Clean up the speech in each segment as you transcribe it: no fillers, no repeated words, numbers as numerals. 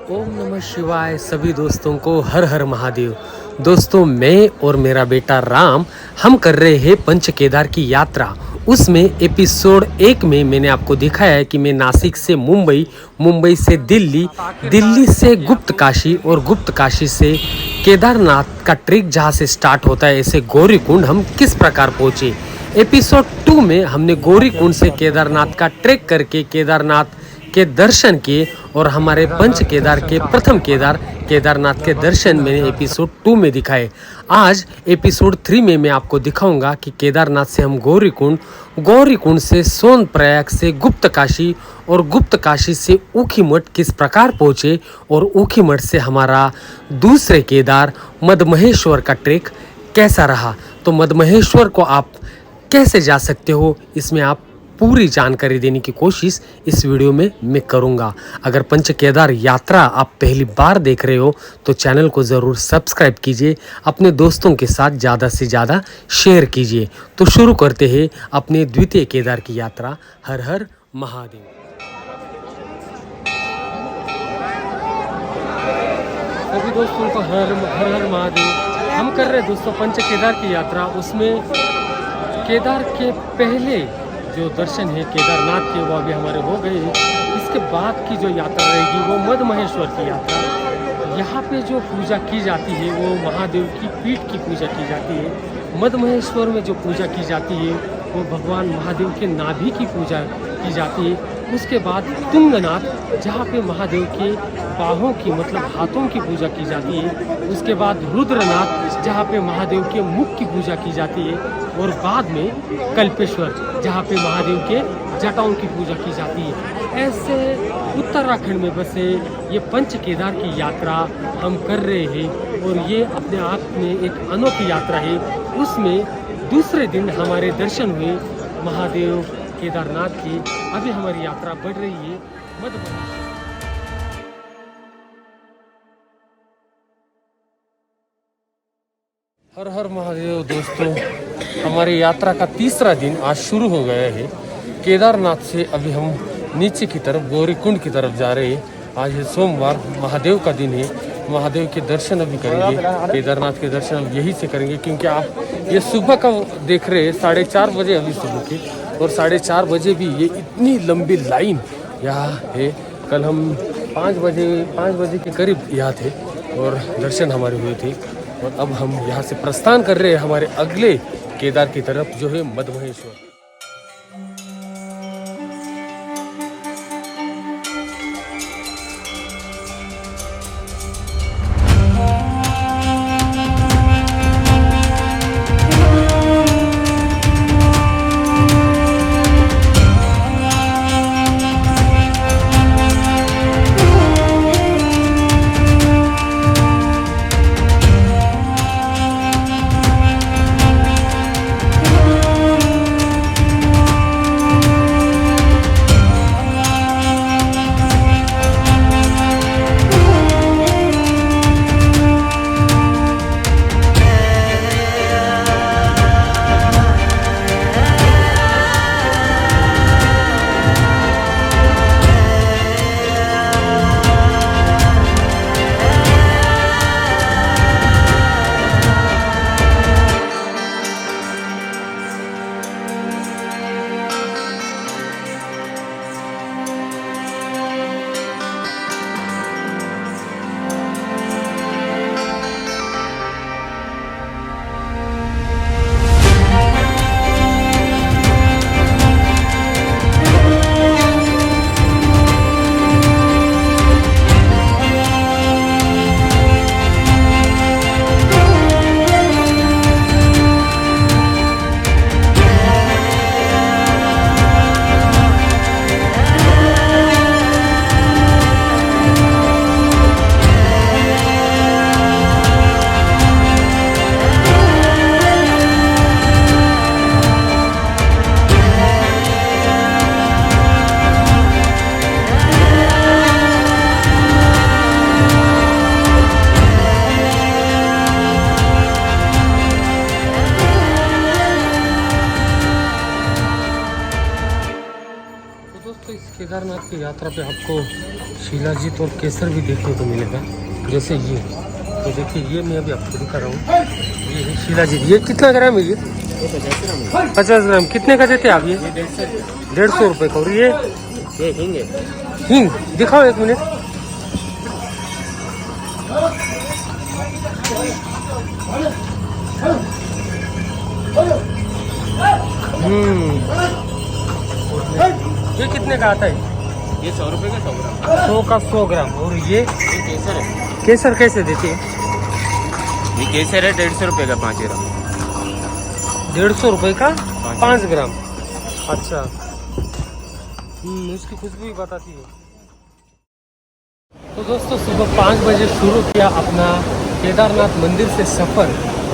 ओम नमः शिवाय सभी दोस्तों को हर हर महादेव। दोस्तों मैं और मेरा बेटा राम हम कर रहे हैं पंच केदार की यात्रा। उसमें एपिसोड 1 में मैंने आपको दिखाया है कि मैं नासिक से मुंबई, मुंबई से दिल्ली, दिल्ली से गुप्त काशी और गुप्त काशी से केदारनाथ का ट्रिक जहाँ से स्टार्ट होता है ऐसे गौरीकुंड हम किस प्रकार पहुँचे। एपिसोड 2 में हमने गौरीकुंड से केदारनाथ का ट्रैक करके केदारनाथ के दर्शन किए और हमारे पंच केदार के प्रथम केदार केदारनाथ के दर्शन मैंने एपिसोड 2 में दिखाए। आज एपिसोड 3 में मैं आपको दिखाऊंगा कि केदारनाथ से हम गौरीकुंड, गौरीकुंड से सोनप्रयाग से गुप्त काशी और गुप्त काशी से ऊखीमठ किस प्रकार पहुँचे और ऊखीमठ से हमारा दूसरे केदार मदमहेश्वर का ट्रैक कैसा रहा। तो मदमहेश्वर को आप कैसे जा सकते हो, इसमें आप पूरी जानकारी देने की कोशिश इस वीडियो में मैं करूंगा। अगर पंच केदार यात्रा आप पहली बार देख रहे हो तो चैनल को ज़रूर सब्सक्राइब कीजिए, अपने दोस्तों के साथ ज़्यादा से ज़्यादा शेयर कीजिए। तो शुरू करते हैं अपने द्वितीय केदार की यात्रा। हर हर महादेव। सभी दोस्तों को हर हर महादेव। हम कर रहे हैं दोस्तों पंच केदार की यात्रा। उसमें केदार के पहले जो दर्शन है केदारनाथ के वो अभी हमारे हो गए। इसके बाद की जो यात्रा रहेगी वो मदमहेश्वर की यात्रा। यहाँ पे जो पूजा की जाती है वो महादेव की पीठ की पूजा की जाती है। मदमहेश्वर में जो पूजा की जाती है वो भगवान महादेव के नाभि की पूजा की जाती है। उसके बाद तुंगनाथ जहाँ पे महादेव के बाहों की मतलब हाथों की पूजा की जाती है। उसके बाद रुद्रनाथ जहाँ पे महादेव के मुख की पूजा की जाती है। और बाद में कल्पेश्वर जहाँ पे महादेव के जटाओं की पूजा की जाती है। ऐसे उत्तराखंड में बसे ये पंच केदार की यात्रा हम कर रहे हैं और ये अपने आप में एक अनोखी यात्रा है। उसमें दूसरे दिन हमारे दर्शन हुए महादेव केदारनाथ की। अभी हमारी यात्रा बढ़ रही है मध्य। हर हर महादेव। दोस्तों हमारी यात्रा का तीसरा दिन आज शुरू हो गया है। केदारनाथ से अभी हम नीचे की तरफ गौरीकुंड की तरफ जा रहे हैं। आज है सोमवार, महादेव का दिन है। महादेव के दर्शन अभी करेंगे, केदारनाथ के दर्शन अब यहीं से करेंगे क्योंकि आप ये सुबह का देख रहे हैं 4:30 बजे अभी सुबह के। और 4:30 बजे भी ये इतनी लंबी लाइन यहाँ है। कल हम 5 बजे के करीब यहाँ थे और दर्शन हमारे हुए थे। और अब हम यहाँ से प्रस्थान कर रहे हैं हमारे अगले केदार की तरफ जो है मदमहेश्वर। केदारनाथ की यात्रा पे आपको शिलाजीत और केसर भी देखने को मिलेगा, जैसे ये। तो देखिए ये मैं अभी आपको दिखा रहा हूँ, ये है शिलाजीत। ये कितना ग्राम है ये? 50 ग्राम। कितने का देते हैं आप ये? 150 रुपये का। और ये हिंग है। हिंग दिखाओ एक मिनट। ये कितने का आता है? ये 100 रुपये का 100 ग्राम। 100 का 100 ग्राम। और ये केसर है। केसर कैसे देते हैं? ये केसर है 150 रुपये का 5 ग्राम। 150 रुपये का 5 ग्राम। अच्छा। इसकी खुशबू ही बताती है। तो दोस्तों सुबह 5 बजे शुरू किया अपना केदारनाथ मंदिर से सफ़र।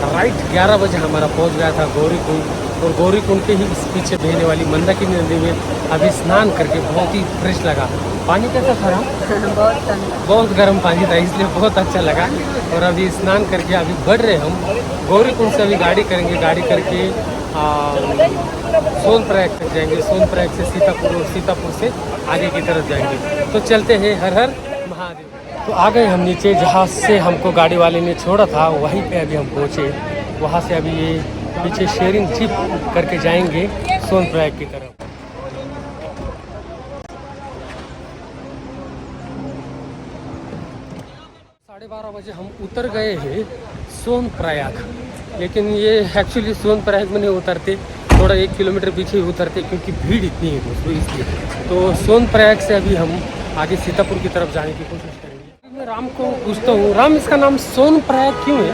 राइट 11 बजे हमारा पहुंच गया था गौरीकुंड। और गौरीकुंड के ही इस पीछे बहने वाली मंदाकिनी नदी में अभी स्नान करके बहुत ही फ्रेश लगा। पानी कैसा था? बहुत गर्म पानी था, इसलिए बहुत अच्छा लगा। और अभी स्नान करके अभी बढ़ रहे हम गौरीकुंड से। अभी गाड़ी करेंगे, गाड़ी करके सोनप्रयाग तक जाएंगे। सोनप्रयाग से सीतापुर और सीतापुर से आगे की तरफ जाएंगे। तो चलते हैं। हर हर महादेव। तो आ गए हम नीचे, जहाँ से हमको गाड़ी वाले ने छोड़ा था वहीं पे अभी हम पहुँचे। वहाँ से अभी ये पीछे शेयरिंग जीप करके जाएंगे सोनप्रयाग की तरफ। 12:30 बजे हम उतर गए हैं सोनप्रयाग। लेकिन ये एक्चुअली सोनप्रयाग में नहीं उतरते, थोड़ा 1 किलोमीटर पीछे ही उतरते, क्योंकि भीड़ इतनी है दोस्तों, इसलिए। तो सोनप्रयाग से अभी हम आगे सीतापुर की तरफ जाने की कोशिश करेंगे। मैं राम को पूछता हूँ, राम इसका नाम सोनप्रयाग क्यों है?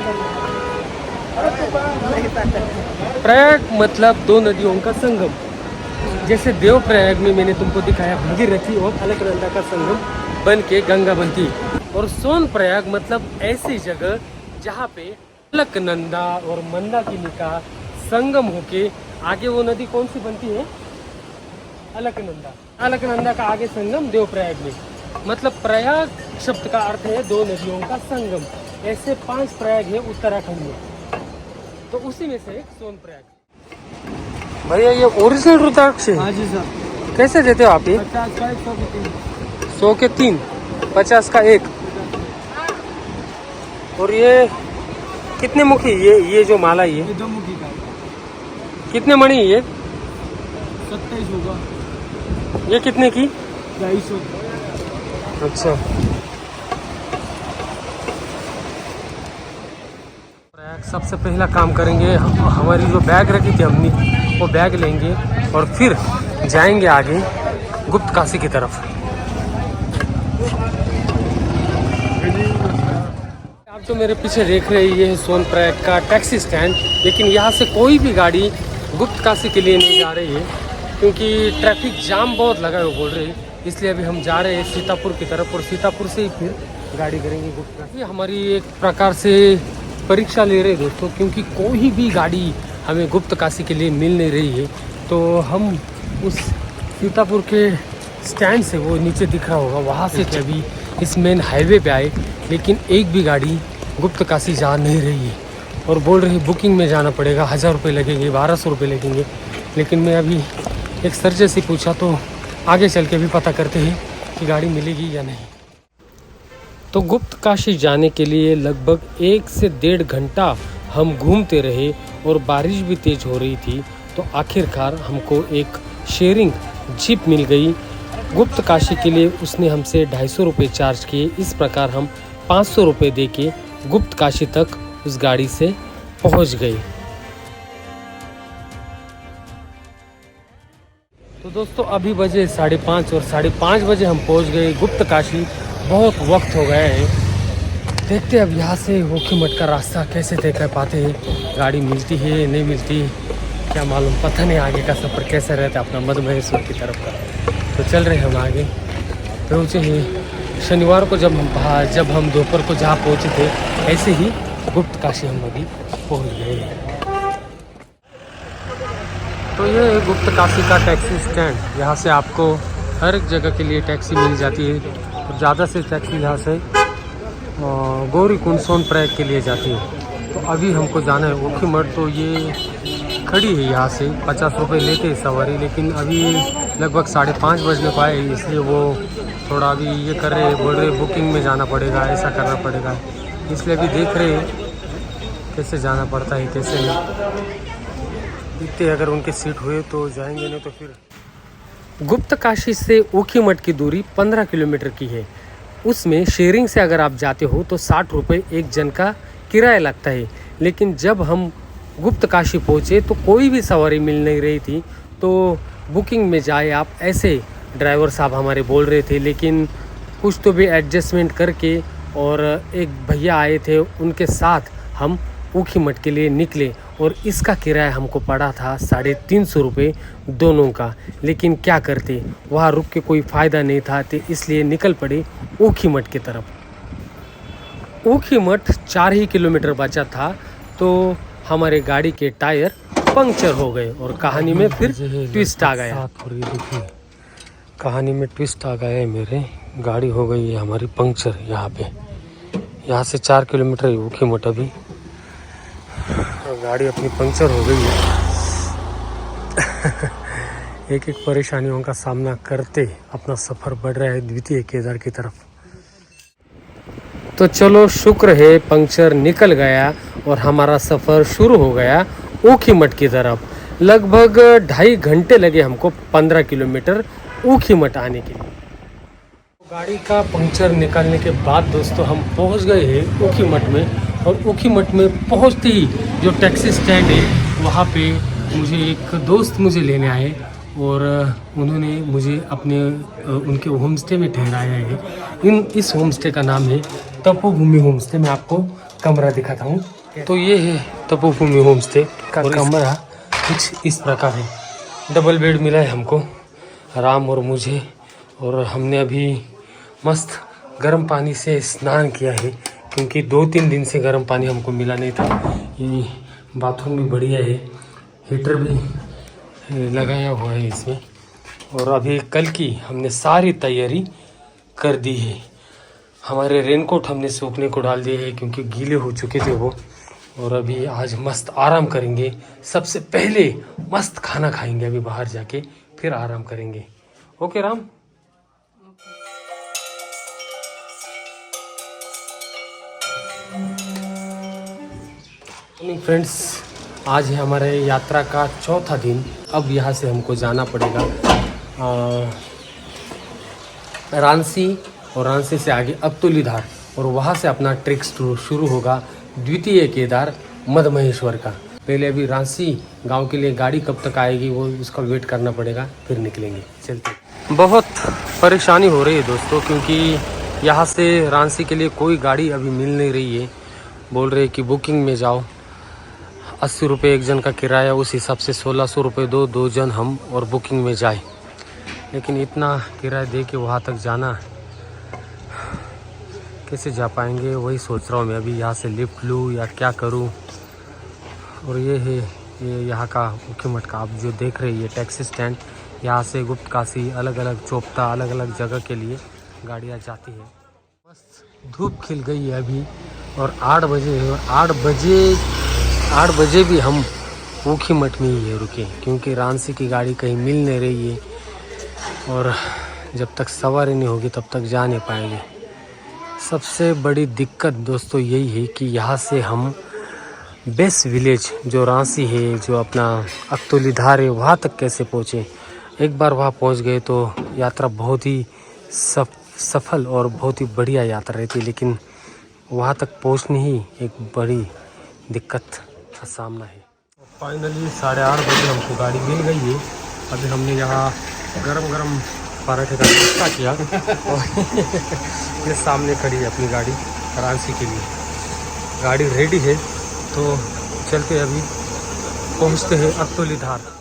प्रयाग मतलब 2 नदियों का संगम। जैसे देवप्रयाग में मैंने तुमको दिखाया भागीरथी और अलकनंदा का संगम बन के गंगा बनती। और सोनप्रयाग मतलब ऐसी जगह जहाँ पे अलकनंदा और मंदाकिनी का संगम होके आगे वो नदी कौन सी बनती है? अलकनंदा। अलकनंदा का आगे संगम देवप्रयाग में। मतलब प्रयाग शब्द का अर्थ है 2 नदियों का संगम। ऐसे 5 प्रयाग है उत्तराखंड में, तो उसी में से एक सोनप्रयाग। भैया ये ओरिजिनल रुद्राक्ष है? हाँ जी सर। कैसे देते हो आप ये? 50 का 100 के 3। 100 के 3, 50 का 1। और ये कितने मुखी? ये जो माला ये 2 मुखी का। कितने मणि ये? 27 होगा। ये कितने की? 250। अच्छा। सबसे पहला काम करेंगे, हमारी जो बैग रखी थी हमने, वो बैग लेंगे और फिर जाएंगे आगे गुप्त काशी की तरफ। आप जो मेरे पीछे देख रहे हैं ये है सोनप्रयाग का टैक्सी स्टैंड। लेकिन यहाँ से कोई भी गाड़ी गुप्त काशी के लिए नहीं जा रही है, क्योंकि ट्रैफिक जाम बहुत लगा है वो बोल रहे हैं। इसलिए अभी हम जा रहे हैं सीतापुर की तरफ, और सीतापुर से ही फिर गाड़ी करेंगे गुप्त काशी। हमारी एक प्रकार से परीक्षा ले रहे दोस्तों, क्योंकि कोई भी गाड़ी हमें गुप्त काशी के लिए मिल नहीं रही है। तो हम उस सीतापुर के स्टैंड से, वो नीचे दिख रहा होगा, वहाँ से अभी इस मेन हाईवे पे आए, लेकिन एक भी गाड़ी गुप्त काशी जा नहीं रही है। और बोल रही बुकिंग में जाना पड़ेगा, 1000 रुपये लगेंगे, 1200 रुपये लगेंगे। लेकिन मैं अभी एक सर से पूछा, तो आगे चल के भी पता करते हैं कि गाड़ी मिलेगी या नहीं। तो गुप्त काशी जाने के लिए लगभग 1 से 1.5 घंटा हम घूमते रहे, और बारिश भी तेज़ हो रही थी। तो आखिरकार हमको एक शेयरिंग जीप मिल गई गुप्त काशी के लिए। उसने हमसे 250 रुपये चार्ज किए। इस प्रकार हम 500 रुपये दे के गुप्त काशी तक उस गाड़ी से पहुंच गए। तो दोस्तों अभी बजे 5:30, और 5:30 बजे हम पहुंच गए गुप्त काशी। बहुत वक्त हो गया है। देखते अब यहाँ से होखीमठ का रास्ता कैसे तय कर पाते हैं, गाड़ी मिलती है नहीं मिलती क्या मालूम, पता नहीं आगे का सफ़र कैसा रहता है अपना मध्य महेश्वर की तरफ का। तो चल रहे हम आगे। पहुँचे हैं शनिवार को, जब हम दोपहर को जहाँ पहुँचे थे, ऐसे ही गुप्त काशी हम अभी पहुँच गए। तो ये है गुप्त काशी का टैक्सी स्टैंड। यहाँ से आपको हर एक जगह के लिए टैक्सी मिल जाती है। ज़्यादा से टैक्सी यहाँ से गौरीकुंड सोनप्रयाग के लिए जाती है। तो अभी हमको जाना है होखीमठ। तो ये खड़ी है यहाँ से, 50 रुपये लेते हैं सवारी, लेकिन अभी लगभग 5:30 बजने को आए, इसलिए वो थोड़ा अभी ये कर रहे, बोल रहे बुकिंग में जाना पड़ेगा, ऐसा करना पड़ेगा, इसलिए अभी देख रहे हैं कैसे जाना पड़ता है कैसे नहीं। देखते अगर उनके सीट हुए तो जाएंगे, नहीं तो फिर। गुप्त काशी से ऊखीमठ की दूरी 15 किलोमीटर की है। उसमें शेयरिंग से अगर आप जाते हो तो 60 रुपये एक जन का किराया लगता है। लेकिन जब हम गुप्त काशी पहुँचे तो कोई भी सवारी मिल नहीं रही थी, तो बुकिंग में जाए आप, ऐसे ड्राइवर साहब हमारे बोल रहे थे। लेकिन कुछ तो भी एडजस्टमेंट करके और एक भैया आए थे, उनके साथ हम ऊखीमठ के लिए निकले और इसका किराया हमको पड़ा था 350 रुपये दोनों का। लेकिन क्या करते, वहाँ रुक के कोई फ़ायदा नहीं था, तो इसलिए निकल पड़े ऊखीमठ की तरफ। ऊखीमठ 4 ही किलोमीटर बचा था तो हमारे गाड़ी के टायर पंक्चर हो गए और कहानी में फिर ट्विस्ट आ गया। कहानी में ट्विस्ट आ गया है, मेरे गाड़ी हो गई है हमारी पंक्चर यहाँ पे। यहाँ से 4 किलोमीटर है ऊखीमठ अभी, और गाड़ी अपनी पंक्चर हो गई है। एक एक परेशानियों का सामना करते अपना सफ़र बढ़ रहा है द्वितीय केदार की तरफ। तो चलो शुक्र है पंक्चर निकल गया और हमारा सफ़र शुरू हो गया ऊखीमठ की तरफ। लगभग 2.5 घंटे लगे हमको 15 किलोमीटर ऊखीमठ आने के लिए। गाड़ी का पंक्चर निकालने के बाद दोस्तों हम पहुंच गए हैं ऊखीमठ में। और ऊखीमठ में पहुंचते ही जो टैक्सी स्टैंड है वहाँ पे मुझे एक दोस्त मुझे लेने आए और उन्होंने मुझे अपने उनके होम स्टे में ठहराया है। इस होम स्टे का नाम है तपोभूमि होम स्टे। मैं आपको कमरा दिखाता हूँ। तो ये है तपोभूमि होम स्टे का कमरा, कुछ इस प्रकार है। डबल बेड मिला है हमको, राम और मुझे, और हमने अभी मस्त गर्म पानी से स्नान किया है क्योंकि 2-3 दिन से गर्म पानी हमको मिला नहीं था। ये बाथरूम भी बढ़िया है, हीटर भी लगाया हुआ है इसमें। और अभी कल की हमने सारी तैयारी कर दी है। हमारे रेनकोट हमने सूखने को डाल दिए हैं क्योंकि गीले हो चुके थे वो। और अभी आज मस्त आराम करेंगे। सबसे पहले मस्त खाना खाएंगे अभी बाहर जाके, फिर आराम करेंगे। ओके राम। फ्रेंड्स, आज है हमारे यात्रा का 4था दिन। अब यहाँ से हमको जाना पड़ेगा रांसी, और रांसी से आगे अब्तुलीधार, और वहाँ से अपना ट्रिक शुरू होगा द्वितीय केदार मदमहेश्वर का। पहले अभी रांसी गांव के लिए गाड़ी कब तक आएगी वो उसका वेट करना पड़ेगा, फिर निकलेंगे। चलते। बहुत परेशानी हो रही है दोस्तों क्योंकि यहाँ से रांसी के लिए कोई गाड़ी अभी मिल नहीं रही है। बोल रहे कि बुकिंग में जाओ, 80 रुपये एक जन का किराया, उस हिसाब से 1600 रुपये दो जन हम और बुकिंग में जाए। लेकिन इतना किराया दे के वहाँ तक जाना, कैसे जा पाएंगे वही सोच रहा हूँ मैं। अभी यहाँ से लिफ्ट लूँ या क्या करूँ। और ये है ये यहाँ का ऊखीमठ का आप जो देख रहे हैं, ये टैक्सी स्टैंड। यहाँ से गुप्त काशी, अलग अलग चोपता, अलग अलग जगह के लिए गाड़ियाँ जाती है। बस धूप खिल गई है अभी और 8 बजे है, और 8 बजे भी हम ऊखीमठ में ही है रुके क्योंकि रांसी की गाड़ी कहीं मिल नहीं रही है। और जब तक सवारी नहीं होगी तब तक जा नहीं पाएंगे। सबसे बड़ी दिक्कत दोस्तों यही है कि यहाँ से हम बेस विलेज जो रांसी है, जो अपना अब्तुलीधार है, वहाँ तक कैसे पहुँचे। एक बार वहाँ पहुँच गए तो यात्रा बहुत ही सफल और बहुत ही बढ़िया यात्रा रहती है। लेकिन वहाँ तक पहुँचनी ही एक बड़ी दिक्कत का सामना है। फाइनली 8:30 बजे हमको गाड़ी मिल गई है। अभी हमने यहाँ गरम पराठे का नाश्ता किया और ये सामने खड़ी है अपनी गाड़ी रांसी के लिए। गाड़ी रेडी है तो चलते अभी पहुँचते हैं अब्तुलीधार।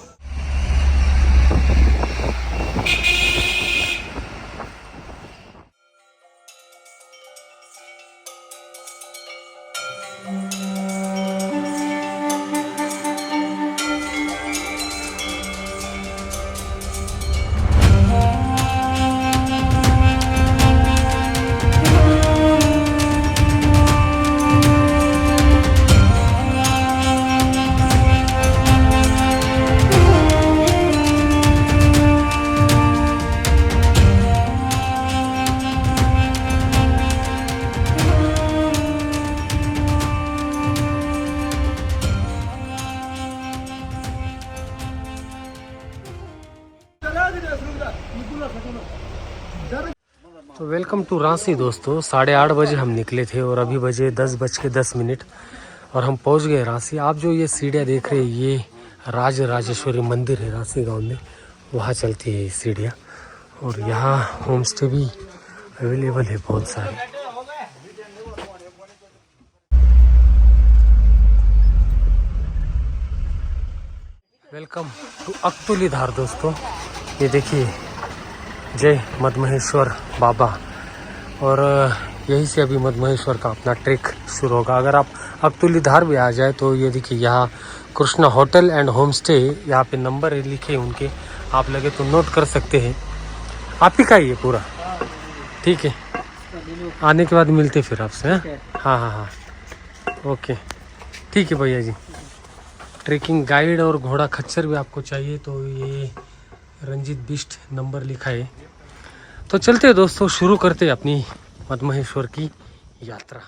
वेलकम टू रांची दोस्तों। 8:30 बजे हम निकले थे और अभी बजे 10:10 और हम पहुंच गए रांची। आप जो ये सीढ़ियाँ देख रहे हैं ये राजेश्वरी मंदिर है रांची गांव में, वहाँ चलती है ये सीढ़ियाँ। और यहाँ होम स्टे भी अवेलेबल है बहुत सारे। वेलकम टू अक्तुली धार दोस्तों। ये देखिए जय मदमहेश्वर बाबा, और यहीं से अभी मदमहेश्वर का अपना ट्रैक शुरू होगा। अगर आप अक्तुली धार भी आ जाए तो ये देखिए यहाँ Krishna hotel and home stay, यहाँ पे नंबर लिखे उनके, आप लगे तो नोट कर सकते हैं। आप ही का ही है पूरा, ठीक है। आने के बाद मिलते फिर आपसे। हाँ, ओके ठीक है भैया जी। ट्रेकिंग गाइड और घोड़ा खच्चर भी आपको चाहिए तो ये रंजीत बिष्ट नंबर लिखा है। तो चलते हैं दोस्तों, शुरू करते हैं अपनी मदमहेश्वर की यात्रा।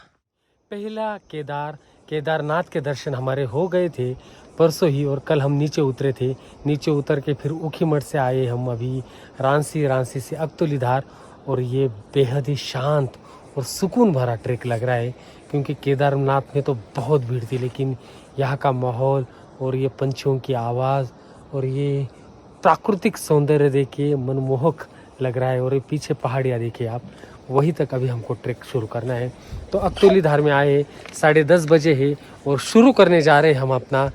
पहला केदारनाथ के दर्शन हमारे हो गए थे परसों ही, और कल हम नीचे उतरे थे। नीचे उतर के फिर ऊखीमठ से आए हम अभी रांची से अक्तुली धार। और ये बेहद ही शांत और सुकून भरा ट्रैक लग रहा है, क्योंकि केदारनाथ में तो बहुत भीड़ थी, लेकिन यहाँ का माहौल और ये पंछियों की आवाज़ और ये प्राकृतिक सौंदर्य देखिए मनमोहक लग रहा है। और ये पीछे पहाड़ियाँ देखिए आप, वहीं तक अभी हमको ट्रैक शुरू करना है। तो अक्तुली धार में आए 10:30 बजे है और शुरू करने जा रहे हैं हम अपना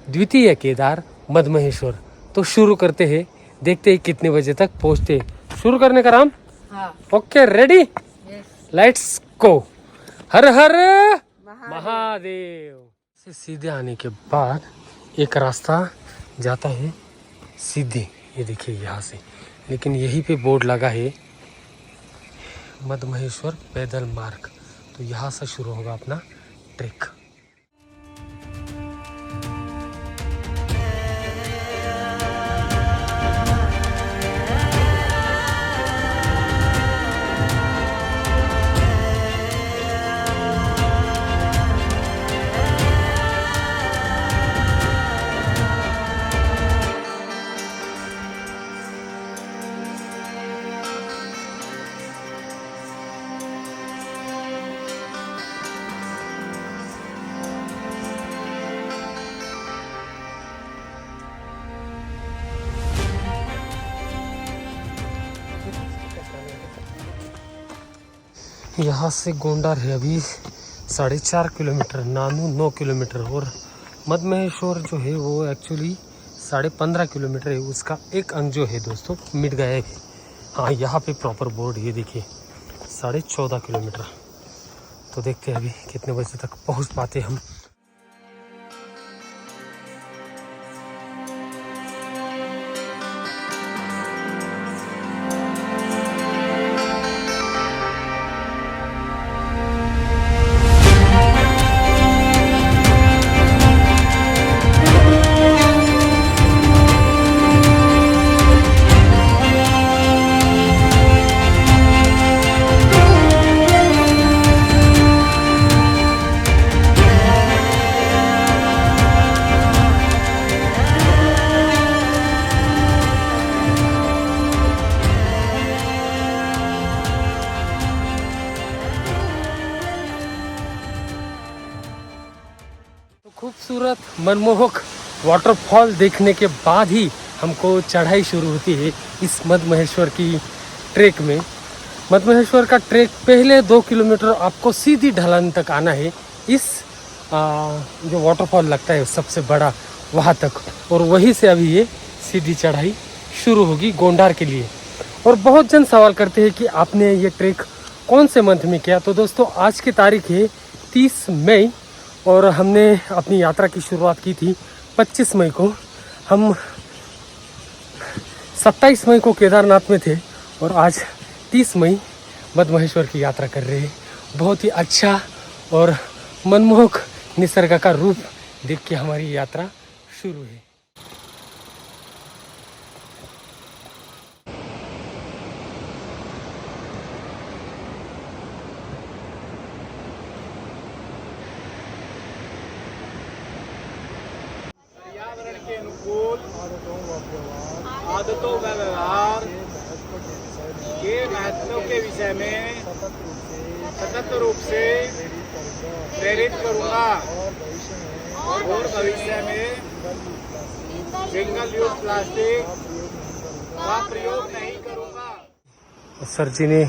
द्वितीय केदार मदमहेश्वर। तो शुरू करते हैं, देखते हैं कितने बजे तक पहुँचते। शुरू करने का राम? हाँ। Okay ready, let's go. हर हर महादेव। से सीधे आने के बाद एक रास्ता जाता है सीधे, ये देखिए यहाँ से, लेकिन यहीं पे बोर्ड लगा है मदमहेश्वर पैदल मार्ग। तो यहाँ से शुरू होगा अपना ट्रैक। यहाँ से गोंडार है अभी 4.5 किलोमीटर, नानू 9 किलोमीटर, और मदमहेश्वर जो है वो एक्चुअली 15.5 किलोमीटर है। उसका एक अंग जो है दोस्तों मिट गया है। हाँ, यहाँ पे प्रॉपर बोर्ड ये देखिए 14.5 किलोमीटर। तो देखते हैं अभी कितने बजे तक पहुँच पाते हम। खूबसूरत मनमोहक वाटरफॉल देखने के बाद ही हमको चढ़ाई शुरू होती है इस मदमहेश्वर की ट्रैक में। मदमहेश्वर का ट्रैक पहले 2 किलोमीटर आपको सीधी ढलान तक आना है। इस जो वाटरफॉल लगता है सबसे बड़ा, वहाँ तक, और वहीं से अभी ये सीधी चढ़ाई शुरू होगी गोंडार के लिए। और बहुत जन सवाल करते हैं कि आपने ये ट्रैक कौन से मंथ में किया। तो दोस्तों आज की तारीख है 30 मई और हमने अपनी यात्रा की शुरुआत की थी 25 मई को। हम 27 मई को केदारनाथ में थे और आज 30 मई मदमहेश्वर की यात्रा कर रहे हैं। बहुत ही अच्छा और मनमोहक निसर्ग का रूप देख के हमारी यात्रा शुरू है। आदतों का व्यवहार के महत्व के विषय में सतत रूप से प्रेरित करूंगा और भविष्य में सिंगल यूज प्लास्टिक का प्रयोग नहीं करूंगा। सर जी ने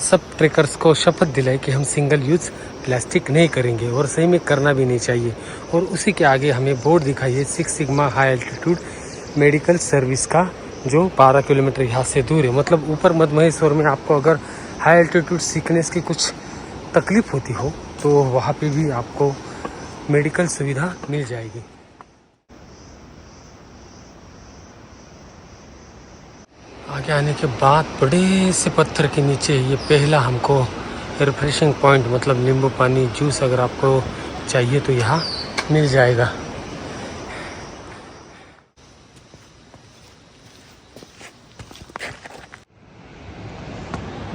सब ट्रेकर्स को शपथ दिलाई कि हम सिंगल यूज प्लास्टिक नहीं करेंगे और सही में करना भी नहीं चाहिए। और उसी के आगे हमें बोर्ड दिखाई है 6 sigma high altitude medical service का, जो 12 किलोमीटर यहाँ से दूर है। मतलब ऊपर मध्य महेश्वर में आपको अगर हाई एल्टीट्यूड सीखनेस की कुछ तकलीफ होती हो तो वहाँ पे भी आपको मेडिकल सुविधा मिल जाएगी। आगे आने के बाद बड़े से पत्थर के नीचे ये पहला हमको रिफ्रेशिंग पॉइंट, मतलब नींबू पानी जूस अगर आपको चाहिए तो यहाँ मिल जाएगा।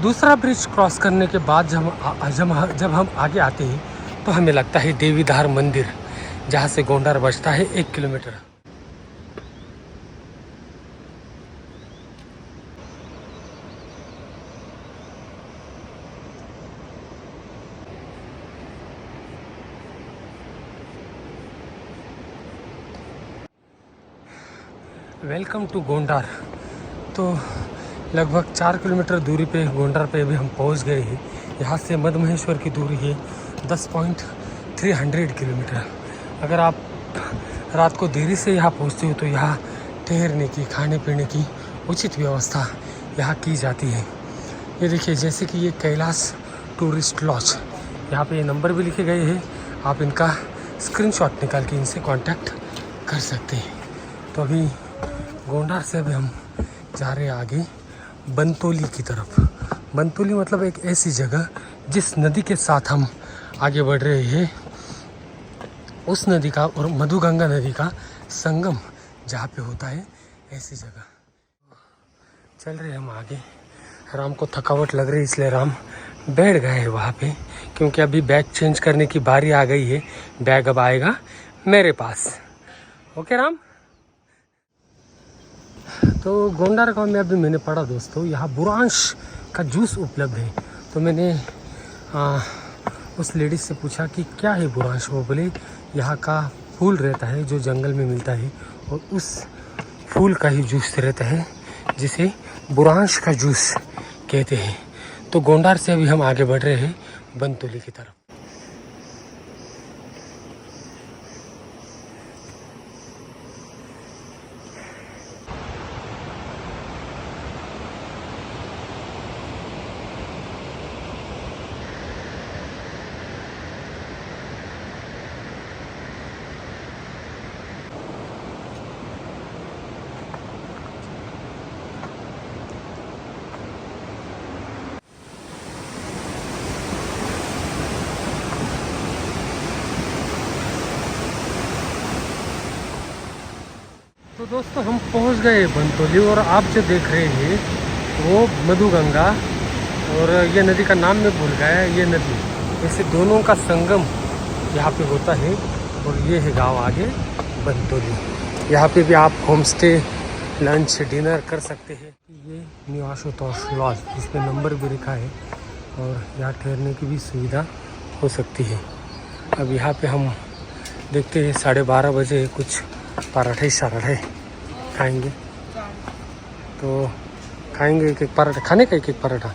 दूसरा ब्रिज क्रॉस करने के बाद जब हम आगे आते हैं तो हमें लगता है देवीधार मंदिर, जहाँ से गोंडार बचता है 1 किलोमीटर। Welcome to Gondar. तो लगभग 4 किलोमीटर दूरी पे गोंडार पे अभी हम पहुंच गए हैं। यहाँ से मध्य महेश्वर की दूरी है 10.300 किलोमीटर। अगर आप रात को देरी से यहाँ पहुँचते हो तो यहाँ ठहरने की, खाने पीने की उचित व्यवस्था यहाँ की जाती है। ये देखिए, जैसे कि ये कैलाश टूरिस्ट लॉज, यहाँ पे ये नंबर भी लिखे गए हैं। आप इनका स्क्रीनशॉट निकाल के इनसे कांटेक्ट कर सकते हैं। तो अभी गोंडार से अभी हम जा रहे हैं आगे बनतोली की तरफ। बनतोली मतलब एक ऐसी जगह जिस नदी के साथ हम आगे बढ़ रहे हैं, उस नदी का और मधुगंगा नदी का संगम जहाँ पे होता है, ऐसी जगह। चल रहे हम आगे। राम को थकावट लग रही है इसलिए राम बैठ गए हैं वहाँ पे, क्योंकि अभी बैग चेंज करने की बारी आ गई है। बैग अब आएगा मेरे पास। ओके राम। तो गोंडार गांव में अभी मैंने पढ़ा दोस्तों, यहाँ बुरांश का जूस उपलब्ध है। तो मैंने उस लेडीज से पूछा कि क्या है बुरांश। वो बोले यहाँ का फूल रहता है जो जंगल में मिलता है, और उस फूल का ही जूस रहता है जिसे बुरांश का जूस कहते हैं। तो गोंडार से अभी हम आगे बढ़ रहे हैं बनतोली की तरफ। तो दोस्तों हम पहुंच गए बनतोली, और आप जो देख रहे हैं वो मधुगंगा, और ये नदी का नाम मैं भूल गया। ये नदी, ऐसे दोनों का संगम यहाँ पे होता है। और ये है गांव आगे बनतोली। यहाँ पे भी आप होम स्टे, लंच, डिनर कर सकते हैं। ये न्यू आशुतोष लॉज, इसमें नंबर भी लिखा है, और यहाँ ठहरने की भी सुविधा हो सकती है। अब यहाँ पे हम देखते हैं 12:30 बजे कुछ पराठे शराठे खाएंगे। तो खाएंगे एक पराठा, खाने का एक पराठा।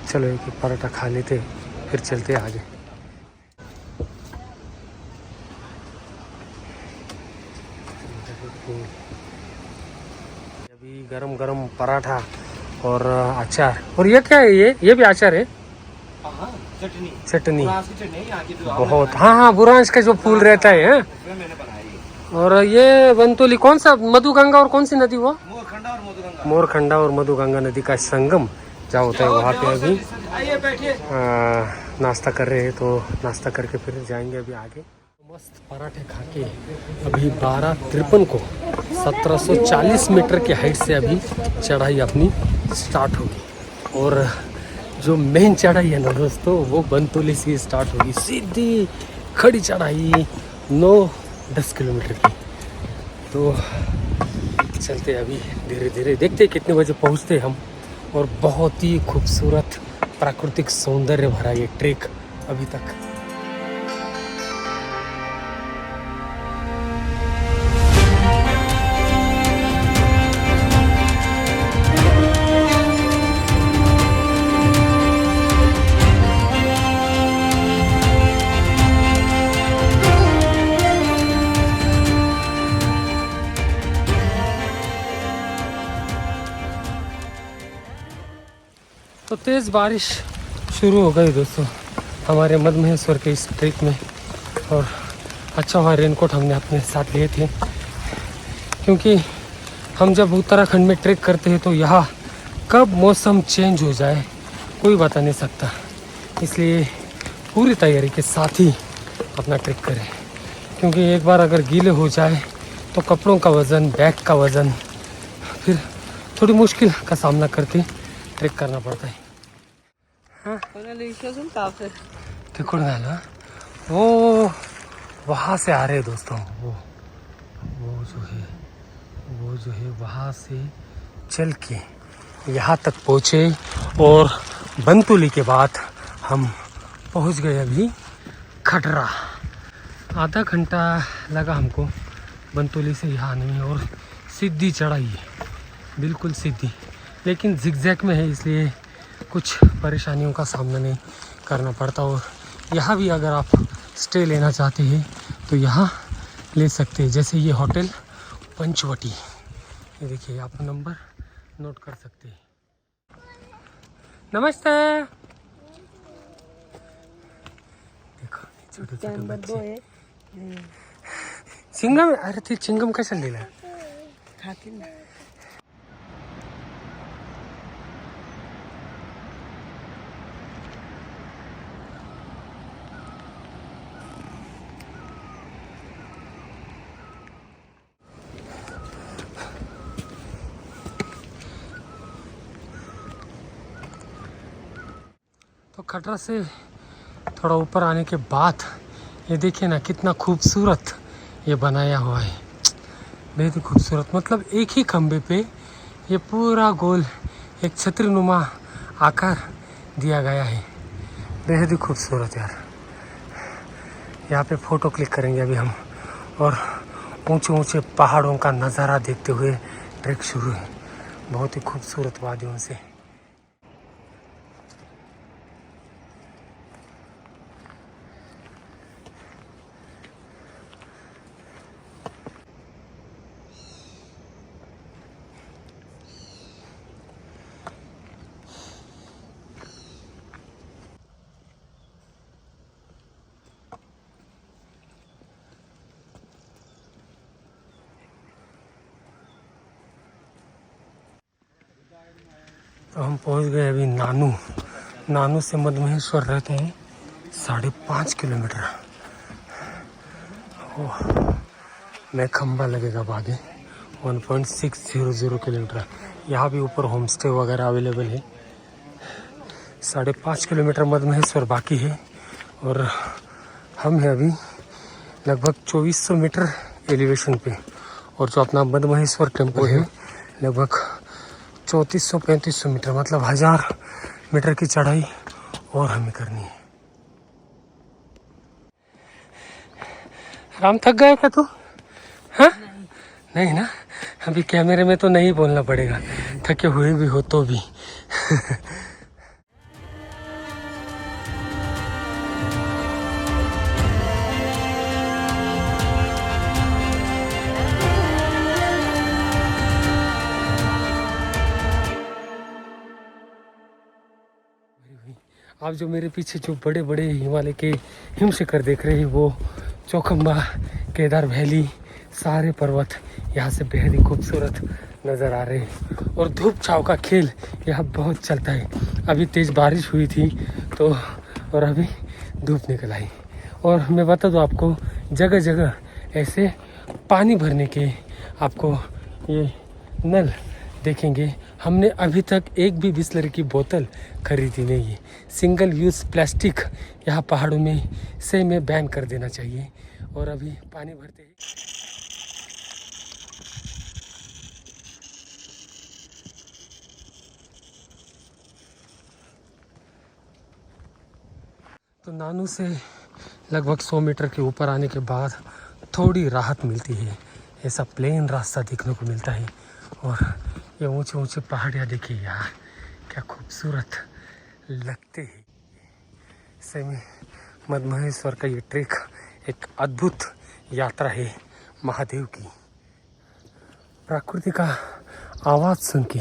चलो एक पराठा खा लेते, फिर चलते आगे। अभी गरम गरम पराठा और अचार। और ये क्या है? ये भी अचार है? चटनी बहुत। हाँ, बुरांश का जो फूल रहता है। और ये बनतोली कौन सा, मधुगंगा और कौन सी नदी वो? मोरखंडा और मधुगंगा नदी का संगम जहाँ होता है, वहाँ पे अभी नाश्ता कर रहे हैं। तो नाश्ता करके फिर जाएंगे अभी आगे। मस्त पराठे खा के अभी 12:53 को 1740 मीटर की हाइट से अभी चढ़ाई अपनी स्टार्ट होगी। और जो मेन चढ़ाई है ना दोस्तों, वो बनतोली से स्टार्ट होगी। सीधी खड़ी चढ़ाई 9-10 किलोमीटर की। तो चलते अभी धीरे धीरे, देखते कितने बजे पहुंचते हम। और बहुत ही खूबसूरत प्राकृतिक सौंदर्य भरा ये ट्रेक अभी तक। तो तेज़ बारिश शुरू हो गई दोस्तों हमारे मधमहेश्वर के इस ट्रेक में। और अच्छा हुआ रेनकोट हमने अपने साथ लिए थे, क्योंकि हम जब उत्तराखंड में ट्रेक करते हैं तो यहाँ कब मौसम चेंज हो जाए कोई बता नहीं सकता। इसलिए पूरी तैयारी के साथ ही अपना ट्रेक करें, क्योंकि एक बार अगर गीले हो जाए तो कपड़ों का वज़न, बैग का वज़न, फिर थोड़ी मुश्किल का सामना करके ट्रेक करना पड़ता है। देखो ना वो वहाँ से आ रहे हैं दोस्तों, वो जो है वहाँ से चल के यहाँ तक पहुँचे। और बंतुली के बाद हम पहुँच गए अभी खटरा। आधा घंटा लगा हमको बंतुली से यहाँ आने में, और सीधी चढ़ाई है, बिल्कुल सीधी, लेकिन जिगजैग में है, इसलिए कुछ परेशानियों का सामना नहीं करना पड़ता। और यहाँ भी अगर आप स्टे लेना चाहते हैं तो यहाँ ले सकते हैं, जैसे ये होटल पंचवटी, ये देखिए आप नंबर नोट कर सकते हैं। नमस्ते। देखो छोटे छोटे बच्चे चिंगम, अरे ते चिंगम कशा लिहिला खातील ना। तो खटरा से थोड़ा ऊपर आने के बाद ये देखिए ना कितना खूबसूरत ये बनाया हुआ है, बेहद ही खूबसूरत। मतलब एक ही खम्भे पे ये पूरा गोल एक छतरीनुमा आकार दिया गया है, बेहद ही खूबसूरत यार। यहाँ पे फ़ोटो क्लिक करेंगे अभी हम, और ऊंचे ऊंचे पहाड़ों का नज़ारा देखते हुए ट्रैक शुरू है, बहुत ही खूबसूरत वादियों से। तो हम पहुंच गए अभी नानू से मधमहेश्वर रहते हैं 5.5 किलोमीटर। ओह, मैं खंबा लगेगा आगे 1.600 किलोमीटर। यहाँ भी ऊपर होम स्टे वगैरह अवेलेबल है। 5.5 किलोमीटर मधमहेश्वर बाकी है, और हम हैं अभी लगभग 2400 मीटर एलिवेशन पे, और जो अपना मधमहेश्वर टेम्पल है लगभग 3400-3500 मीटर, मतलब 1000 मीटर की चढ़ाई और हमें करनी है। राम थक गए क्या तू? हाँ नहीं ना, अभी कैमरे में तो नहीं बोलना पड़ेगा, थके हुए भी हो तो भी। आप जो मेरे पीछे जो बड़े बड़े हिमालय के हिम शिखर देख रहे हैं वो चौखंबा, केदार वैली, सारे पर्वत यहाँ से बेहद ही खूबसूरत नज़र आ रहे हैं। और धूप छाँव का खेल यहाँ बहुत चलता है। अभी तेज़ बारिश हुई थी तो, और अभी धूप निकल आई। और मैं बता दूँ आपको, जगह जगह ऐसे पानी भरने के आपको ये नल देखेंगे। हमने अभी तक एक भी बिस्लरी की बोतल खरीदी नहीं है। सिंगल यूज़ प्लास्टिक यहाँ पहाड़ों में से में बैन कर देना चाहिए। और अभी पानी भरते हैं। तो नानू से लगभग 100 मीटर के ऊपर आने के बाद थोड़ी राहत मिलती है। ऐसा प्लेन रास्ता देखने को मिलता है और ये ऊंचे ऊंचे पहाड़ियाँ देखिए यार, क्या खूबसूरत लगते हैं। ऐसे में मदमहेश्वर का ये ट्रेक एक अद्भुत यात्रा है महादेव की। प्रकृति का आवाज़ सुन के,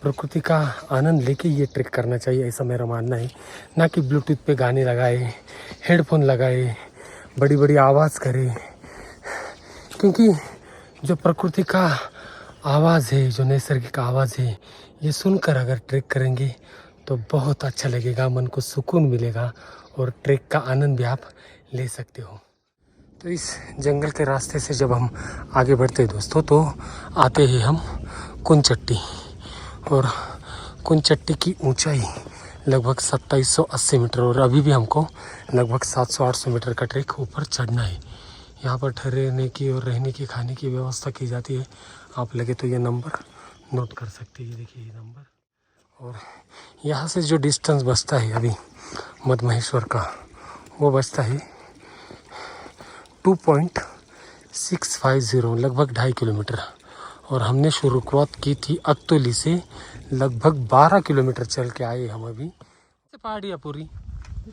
प्रकृति का आनंद लेके ये ट्रेक करना चाहिए, ऐसा मेरा मानना है। ना कि ब्लूटूथ पे गाने लगाए, हेडफोन लगाए, बड़ी बड़ी आवाज़ करे, क्योंकि जो प्रकृति का आवाज़ है, जो नैसर्गिक आवाज़ है, ये सुनकर अगर ट्रेक करेंगे तो बहुत अच्छा लगेगा, मन को सुकून मिलेगा और ट्रेक का आनंद भी आप ले सकते हो। तो इस जंगल के रास्ते से जब हम आगे बढ़ते हैं दोस्तों, तो आते हैं हम कुंचट्टी, और कुंचट्टी की ऊंचाई लगभग 2780 मीटर, और अभी भी हमको लगभग 700-800 मीटर का ट्रेक ऊपर चढ़ना है। यहाँ पर ठहरने की और रहने की, खाने की व्यवस्था की जाती है। आप लगे तो ये नंबर नोट कर सकते हैं, ये देखिए ये नंबर। और यहाँ से जो डिस्टेंस बचता है अभी मदमहेश्वर का, वो बचता है 2.650, लगभग 2.5 किलोमीटर। और हमने शुरुआत की थी अक्तोली से, लगभग 12 किलोमीटर चल के आए हम अभी। पहाड़ियाँ पूरी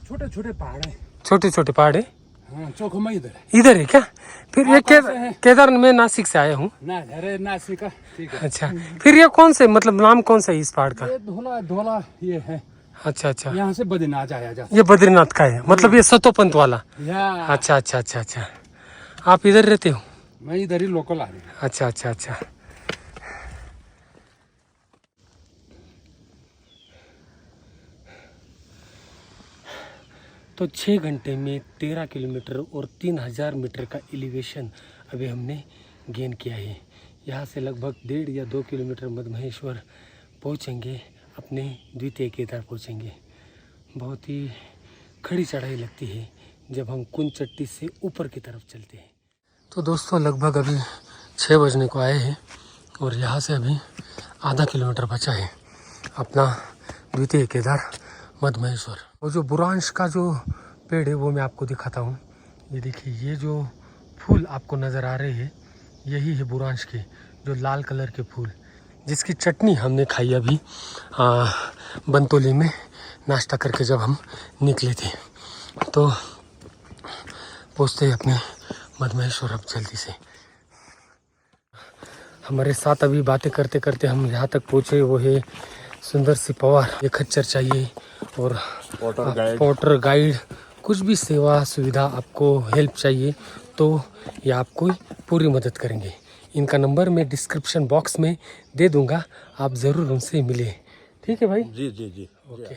छोटे छोटे पहाड़ है, छोटे छोटे पहाड़ है। हाँ, चौखमा इधर है। इधर है क्या? फिर ये केदार मैं नासिक से आया हूँ। ना अरे नासिक का, ठीक है। अच्छा, फिर ये कौन से, मतलब नाम कौन सा है इस पहाड़ का? ये धोला धोला ये है। अच्छा अच्छा, यहाँ से बद्रीनाथ आया जा। ये बद्रीनाथ का है, मतलब ये सतोपंत वाला। या अच्छा अच्छा अच्छा अच्छा, आप इधर रहते हो? मैं इधर ही लोकल आदमी। अच्छा अच्छा अच्छा। तो 6 घंटे में 13 किलोमीटर और 3000 मीटर का एलिवेशन अभी हमने गेन किया है। यहाँ से लगभग 1.5 या 2 किलोमीटर मदमहेश्वर पहुँचेंगे, अपने द्वितीय केदार पहुँचेंगे। बहुत ही खड़ी चढ़ाई लगती है जब हम कुंचट्टी से ऊपर की तरफ चलते हैं। तो दोस्तों लगभग अभी 6 बजने को आए हैं और यहाँ से अभी आधा किलोमीटर बचा है अपना द्वितीय केदार मदमहेश्वर। वो जो बुरांश का जो पेड़ है वो मैं आपको दिखाता हूँ। ये देखिए, ये जो फूल आपको नज़र आ रहे हैं, यही है बुरांश के, जो लाल कलर के फूल, जिसकी चटनी हमने खाई अभी बंतोली में नाश्ता करके जब हम निकले थे। तो पहुँचते हैं अपने मदमहेश्वर अब जल्दी से। हमारे साथ अभी बातें करते करते हम यहाँ तक पहुँचे, वो है सुंदर सी पवार। ये खच्चर चाहिए और पोर्टर गाइड, कुछ भी सेवा सुविधा आपको हेल्प चाहिए तो ये आपको पूरी मदद करेंगे। इनका नंबर मैं डिस्क्रिप्शन बॉक्स में दे दूंगा, आप ज़रूर उनसे मिले। ठीक है भाई? जी जी जी, ओके।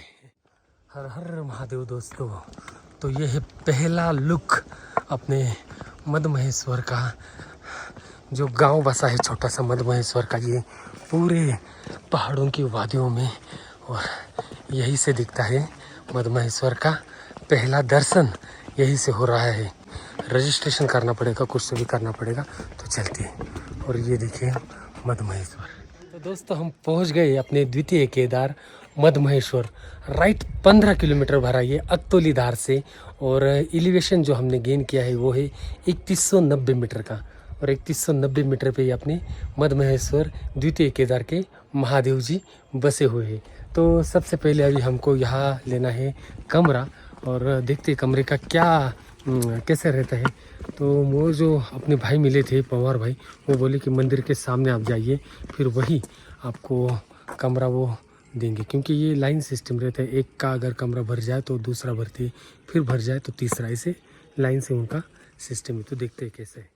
हर हर महादेव दोस्तों, तो ये है पहला लुक अपने मदमहेश्वर का, जो गांव बसा है छोटा सा मदमहेश्वर का, ये पूरे पहाड़ों की वादियों में, और यही से दिखता है मदमहेश्वर का पहला दर्शन, यही से हो रहा है। रजिस्ट्रेशन करना पड़ेगा, कुछ से भी करना पड़ेगा, तो चलते हैं। और ये देखिए मदमहेश्वर। तो दोस्तों हम पहुंच गए अपने द्वितीय केदार मदमहेश्वर। राइट 15 किलोमीटर भरा ये अक्तोली धार से, और एलिवेशन जो हमने गेन किया है वो है 3190 मीटर का, और 3190 मीटर पे ही अपने मदमहेश्वर द्वितीय केदार के महादेव जी बसे हुए हैं। तो सबसे पहले अभी हमको यहाँ लेना है कमरा, और देखते हैं कमरे का क्या कैसे रहता है। तो वो जो अपने भाई मिले थे पवार भाई, वो बोले कि मंदिर के सामने आप जाइए, फिर वही आपको कमरा वो देंगे, क्योंकि ये लाइन सिस्टम रहता है। एक का अगर कमरा भर जाए तो दूसरा भरती है, फिर भर जाए तो तीसरा, ऐसे लाइन से उनका सिस्टम है। तो देखते हैं कैसे है।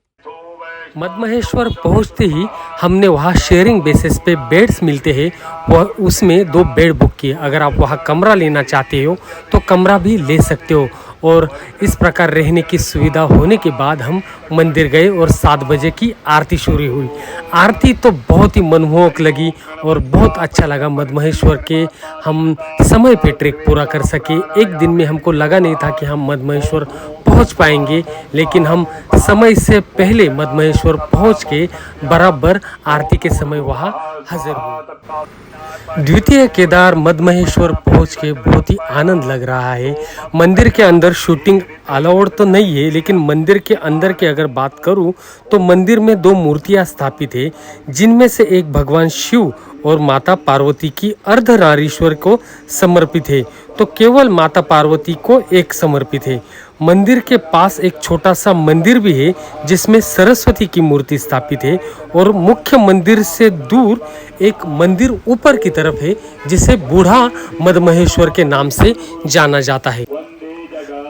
मदमहेश्वर पहुंचते ही हमने वहाँ शेयरिंग बेसिस पे बेड्स मिलते हैं, वह उसमें 2 बेड बुक किए। अगर आप वहाँ कमरा लेना चाहते हो तो कमरा भी ले सकते हो। और इस प्रकार रहने की सुविधा होने के बाद हम मंदिर गए और 7 बजे की आरती शुरू हुई। आरती तो बहुत ही मनमोहक लगी और बहुत अच्छा लगा मदमहेश्वर के हम समय पे ट्रेक पूरा कर सके। एक दिन में हमको लगा नहीं था कि हम मदमहेश्वर पहुंच पाएंगे, लेकिन हम समय से पहले मदमहेश्वर पहुंच के बराबर आरती के समय वहां हाजिर हुए। द्वितीय केदार मदमहेश्वर पहुंच के बहुत ही आनंद लग रहा है। मंदिर के अंदर शूटिंग अलाउड तो नहीं है, लेकिन मंदिर के अंदर की अगर बात करूं तो मंदिर में 2 मूर्तियां स्थापित है, जिनमें से एक भगवान शिव और माता पार्वती की अर्धनारीश्वर को समर्पित है, तो केवल माता पार्वती को एक समर्पित है। मंदिर के पास एक छोटा सा मंदिर भी है जिसमें सरस्वती की मूर्ति स्थापित है, और मुख्य मंदिर से दूर एक मंदिर ऊपर की तरफ है जिसे बूढ़ा मदमहेश्वर के नाम से जाना जाता है।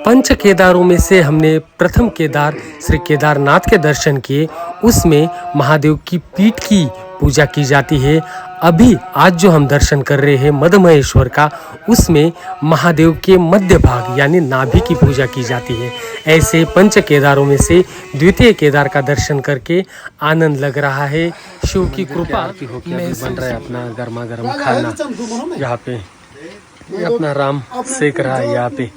पंच केदारों में से हमने प्रथम केदार श्री केदारनाथ के दर्शन किए। उसमें महादेव की पीठ की पूजा की जाती है। अभी आज जो हम दर्शन कर रहे हैं मदमहेश्वर का, उसमें महादेव के मध्य भाग यानी नाभि की पूजा की जाती है। ऐसे पंच केदारों में से द्वितीय केदार का दर्शन करके आनंद लग रहा है। शिव की कृपा में बन रहा है अपना गर्मा गर्म खाना। यहाँ पे अपना राम सेक रहा है। यहाँ पे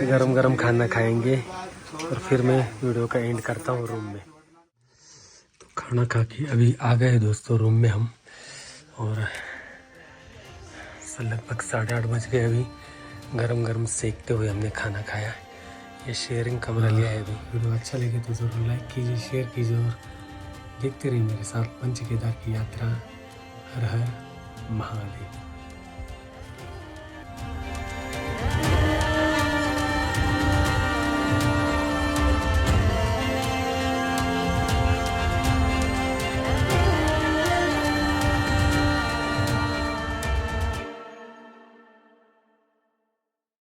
गरम गरम खाना खाएंगे और फिर मैं वीडियो का एंड करता हूँ रूम में। तो खाना खा के अभी आ गए दोस्तों रूम में हम, और लगभग 8:30 बज गए। अभी गरम गरम सेकते हुए हमने खाना खाया। ये शेयरिंग कमरा लिया है। अभी वीडियो अच्छा लगे तो ज़रूर लाइक कीजिए, शेयर कीजिए और देखते रहिए मेरे साथ पंच केदार की यात्रा। हर हर महादेव।